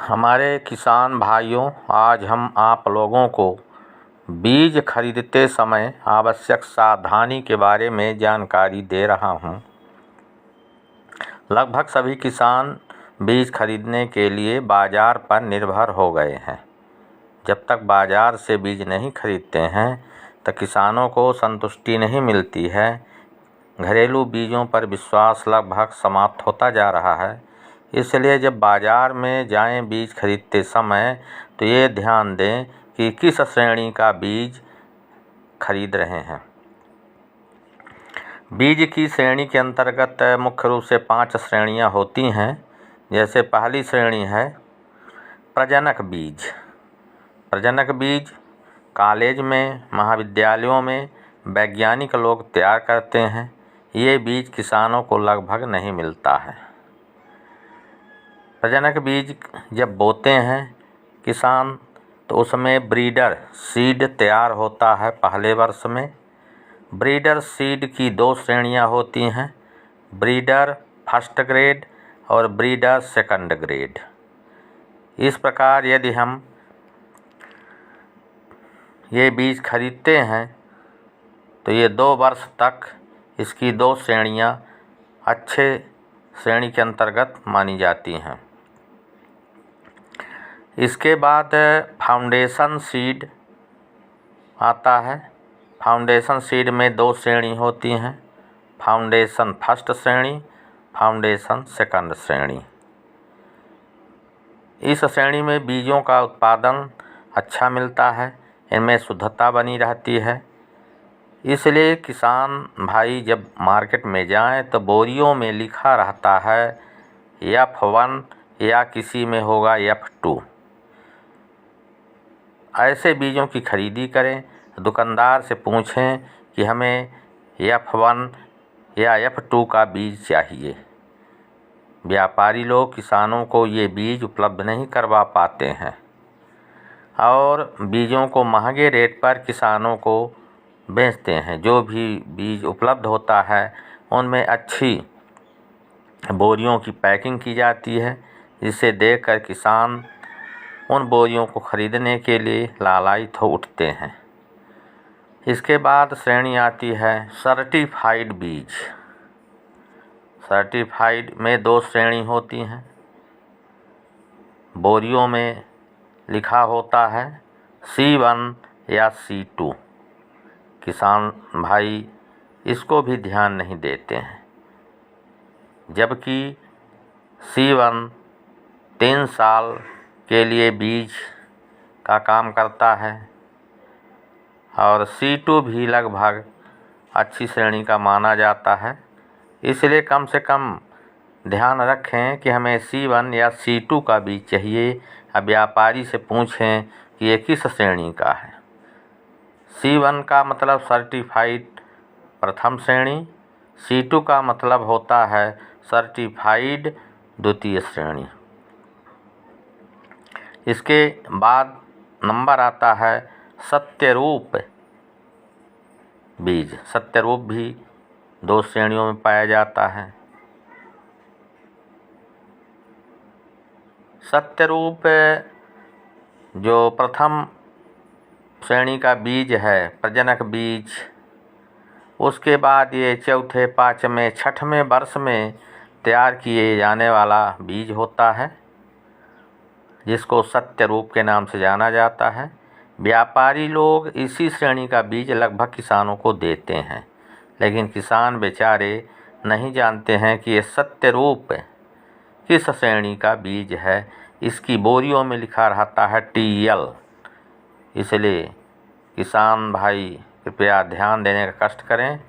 हमारे किसान भाइयों, आज हम आप लोगों को बीज खरीदते समय आवश्यक सावधानी के बारे में जानकारी दे रहा हूं। लगभग सभी किसान बीज खरीदने के लिए बाज़ार पर निर्भर हो गए हैं। जब तक बाज़ार से बीज नहीं खरीदते हैं तो किसानों को संतुष्टि नहीं मिलती है। घरेलू बीजों पर विश्वास लगभग समाप्त होता जा रहा है। इसलिए जब बाज़ार में जाएं बीज खरीदते समय तो ये ध्यान दें कि किस श्रेणी का बीज खरीद रहे हैं। बीज की श्रेणी के अंतर्गत मुख्य रूप से 5 श्रेणियां होती हैं। जैसे पहली श्रेणी है प्रजनक बीज। प्रजनक बीज कॉलेज में, महाविद्यालयों में वैज्ञानिक लोग तैयार करते हैं। ये बीज किसानों को लगभग नहीं मिलता है। प्रजनक बीज जब बोते हैं किसान तो उसमें ब्रीडर सीड तैयार होता है पहले वर्ष में। ब्रीडर सीड की 2 श्रेणियां होती हैं, ब्रीडर फर्स्ट ग्रेड और ब्रीडर सेकंड ग्रेड। इस प्रकार यदि हम ये बीज खरीदते हैं तो ये 2 वर्ष तक इसकी 2 श्रेणियां अच्छे श्रेणी के अंतर्गत मानी जाती हैं। इसके बाद फाउंडेशन सीड आता है। फाउंडेशन सीड में 2 श्रेणी होती हैं, फाउंडेशन फर्स्ट श्रेणी, फाउंडेशन सेकंड श्रेणी। इस श्रेणी में बीजों का उत्पादन अच्छा मिलता है, इनमें शुद्धता बनी रहती है। इसलिए किसान भाई जब मार्केट में जाएं तो बोरियों में लिखा रहता है F1 या किसी में होगा F2। ऐसे बीजों की खरीदी करें। दुकानदार से पूछें कि हमें F1 या F2 का बीज चाहिए। व्यापारी लोग किसानों को ये बीज उपलब्ध नहीं करवा पाते हैं और बीजों को महंगे रेट पर किसानों को बेचते हैं। जो भी बीज उपलब्ध होता है उनमें अच्छी बोरियों की पैकिंग की जाती है, जिसे देखकर किसान उन बोरियों को खरीदने के लिए लालायित हो उठते हैं। इसके बाद श्रेणी आती है सर्टिफाइड बीज। सर्टिफाइड में 2 श्रेणी होती हैं। बोरियों में लिखा होता है C1 या C2। किसान भाई इसको भी ध्यान नहीं देते हैं, जबकि C1 3 साल के लिए बीज का काम करता है और C2 भी लगभग अच्छी श्रेणी का माना जाता है। इसलिए कम से कम ध्यान रखें कि हमें C1 या C2 का बीज चाहिए। अब व्यापारी से पूछें कि ये किस श्रेणी का है। C1 का मतलब सर्टिफाइड प्रथम श्रेणी, C2 का मतलब होता है सर्टिफाइड द्वितीय श्रेणी। इसके बाद नंबर आता है सत्यरूप बीज। सत्यरूप भी 2 श्रेणियों में पाया जाता है। सत्यरूप जो प्रथम श्रेणी का बीज है, प्रजनक बीज, उसके बाद ये चौथे, 5वें, 6वें वर्ष में तैयार किए जाने वाला बीज होता है, जिसको सत्यरूप के नाम से जाना जाता है। व्यापारी लोग इसी श्रेणी का बीज लगभग किसानों को देते हैं, लेकिन किसान बेचारे नहीं जानते हैं कि ये सत्यरूप किस श्रेणी का बीज है। इसकी बोरियों में लिखा रहता है TL। इसलिए किसान भाई कृपया ध्यान देने का कष्ट करें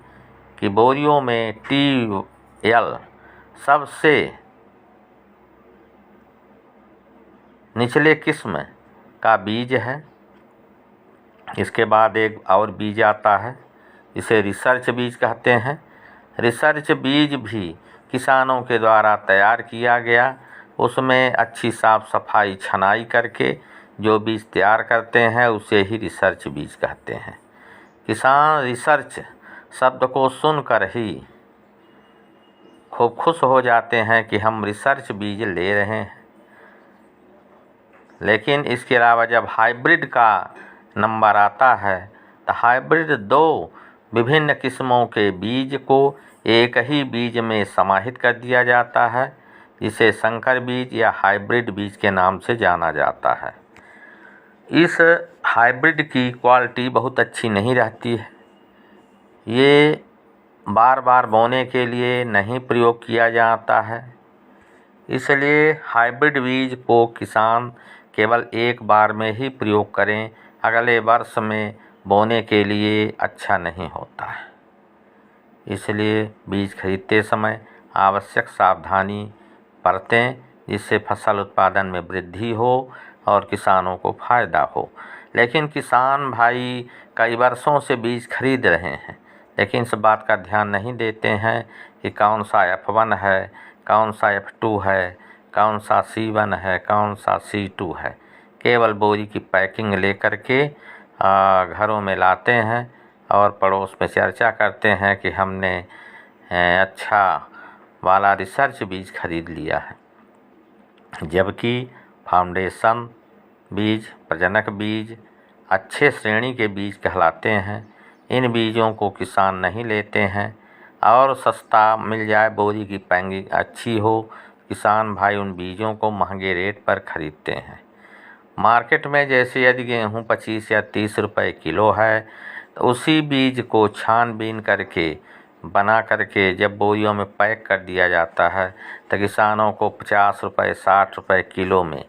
कि बोरियों में TL सबसे निचले किस्म का बीज है। इसके बाद एक और बीज आता है, इसे रिसर्च बीज कहते हैं। रिसर्च बीज भी किसानों के द्वारा तैयार किया गया, उसमें अच्छी साफ सफाई छनाई करके जो बीज तैयार करते हैं उसे ही रिसर्च बीज कहते हैं। किसान रिसर्च शब्द को सुनकर ही खूब खुश हो जाते हैं कि हम रिसर्च बीज ले रहे हैं। लेकिन इसके अलावा जब हाइब्रिड का नंबर आता है तो हाइब्रिड 2 विभिन्न किस्मों के बीज को एक ही बीज में समाहित कर दिया जाता है, जिसे संकर बीज या हाइब्रिड बीज के नाम से जाना जाता है। इस हाइब्रिड की क्वालिटी बहुत अच्छी नहीं रहती है। ये बार बार बोने के लिए नहीं प्रयोग किया जाता है, इसलिए हाइब्रिड बीज को किसान केवल एक बार में ही प्रयोग करें, अगले वर्ष में बोने के लिए अच्छा नहीं होता है। इसलिए बीज खरीदते समय आवश्यक सावधानी बरतें, जिससे फसल उत्पादन में वृद्धि हो और किसानों को फ़ायदा हो। लेकिन किसान भाई कई वर्षों से बीज खरीद रहे हैं, लेकिन इस बात का ध्यान नहीं देते हैं कि कौन सा F1 है, कौन सा F2 है, कौन सा C1 है, कौन सा C2 है। केवल बोरी की पैकिंग लेकर के घरों में लाते हैं और पड़ोस में चर्चा करते हैं कि हमने अच्छा वाला रिसर्च बीज खरीद लिया है, जबकि फाउंडेशन बीज, प्रजनक बीज अच्छे श्रेणी के बीज कहलाते हैं। इन बीजों को किसान नहीं लेते हैं और सस्ता मिल जाए, बोरी की पैकिंग अच्छी हो, किसान भाई उन बीजों को महंगे रेट पर खरीदते हैं। मार्केट में जैसे यदि गेहूँ 25 या 30 रुपए किलो है, तो उसी बीज को छानबीन करके बना करके जब बोरियों में पैक कर दिया जाता है तो किसानों को 50 रुपए 60 रुपए किलो में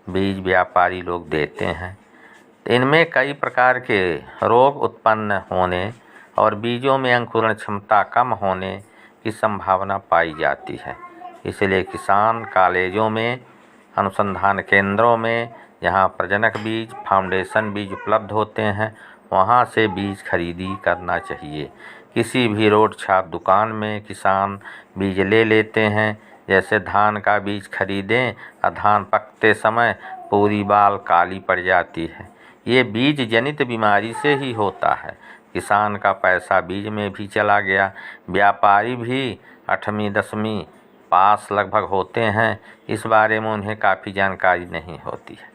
बीज व्यापारी लोग देते हैं। इनमें कई प्रकार के रोग उत्पन्न होने और बीजों में अंकुरण क्षमता कम होने की संभावना पाई जाती है। इसलिए किसान कॉलेजों में, अनुसंधान केंद्रों में जहाँ प्रजनक बीज, फाउंडेशन बीज उपलब्ध होते हैं, वहाँ से बीज खरीदी करना चाहिए। किसी भी रोड छाप दुकान में किसान बीज ले लेते हैं। जैसे धान का बीज खरीदें और धान पकते समय पूरी बाल काली पड़ जाती है, ये बीज जनित बीमारी से ही होता है। किसान का पैसा बीज में भी चला गया। व्यापारी भी 8वीं 10वीं पास लगभग होते हैं, इस बारे में उन्हें काफ़ी जानकारी नहीं होती है।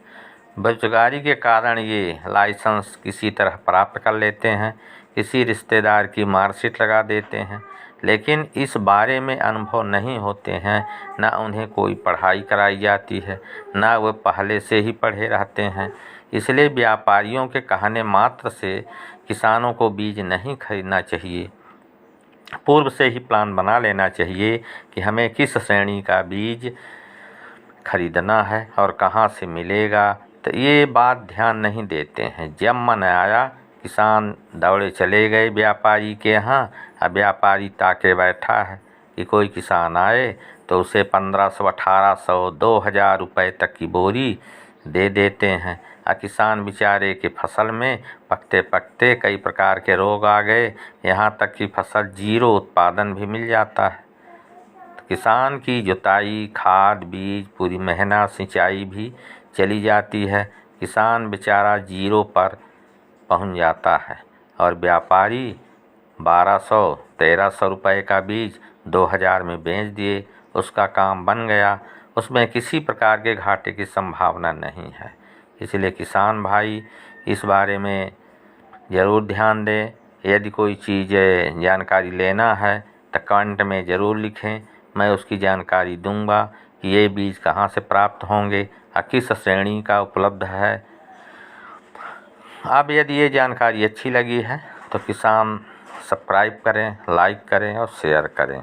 बेरोजगारी के कारण ये लाइसेंस किसी तरह प्राप्त कर लेते हैं, किसी रिश्तेदार की मार्कशीट लगा देते हैं, लेकिन इस बारे में अनुभव नहीं होते हैं, ना उन्हें कोई पढ़ाई कराई जाती है, ना वे पहले से ही पढ़े रहते हैं। इसलिए व्यापारियों के कहने मात्र से किसानों को बीज नहीं खरीदना चाहिए। पूर्व से ही प्लान बना लेना चाहिए कि हमें किस श्रेणी का बीज खरीदना है और कहाँ से मिलेगा। तो ये बात ध्यान नहीं देते हैं। जब मन आया किसान दौड़े चले गए व्यापारी के यहाँ। अब व्यापारी ताके बैठा है कि कोई किसान आए तो उसे 1500, 1800, 2000 रुपये तक की बोरी दे देते हैं। और किसान बेचारे के फसल में पकते पकते कई प्रकार के रोग आ गए, यहाँ तक कि फसल जीरो उत्पादन भी मिल जाता है। तो किसान की जुताई, खाद, बीज, पूरी मेहनत, सिंचाई भी चली जाती है। किसान बेचारा जीरो पर पहुंच जाता है और व्यापारी 1200, 1300 रुपये का बीज 2000 में बेच दिए, उसका काम बन गया। उसमें किसी प्रकार के घाटे की संभावना नहीं है। इसलिए किसान भाई इस बारे में ज़रूर ध्यान दें। यदि कोई चीज़ जानकारी लेना है तो कमेंट में ज़रूर लिखें, मैं उसकी जानकारी दूंगा कि ये बीज कहाँ से प्राप्त होंगे और किस श्रेणी का उपलब्ध है। अब यदि ये जानकारी अच्छी लगी है तो किसान सब्सक्राइब करें, लाइक करें और शेयर करें।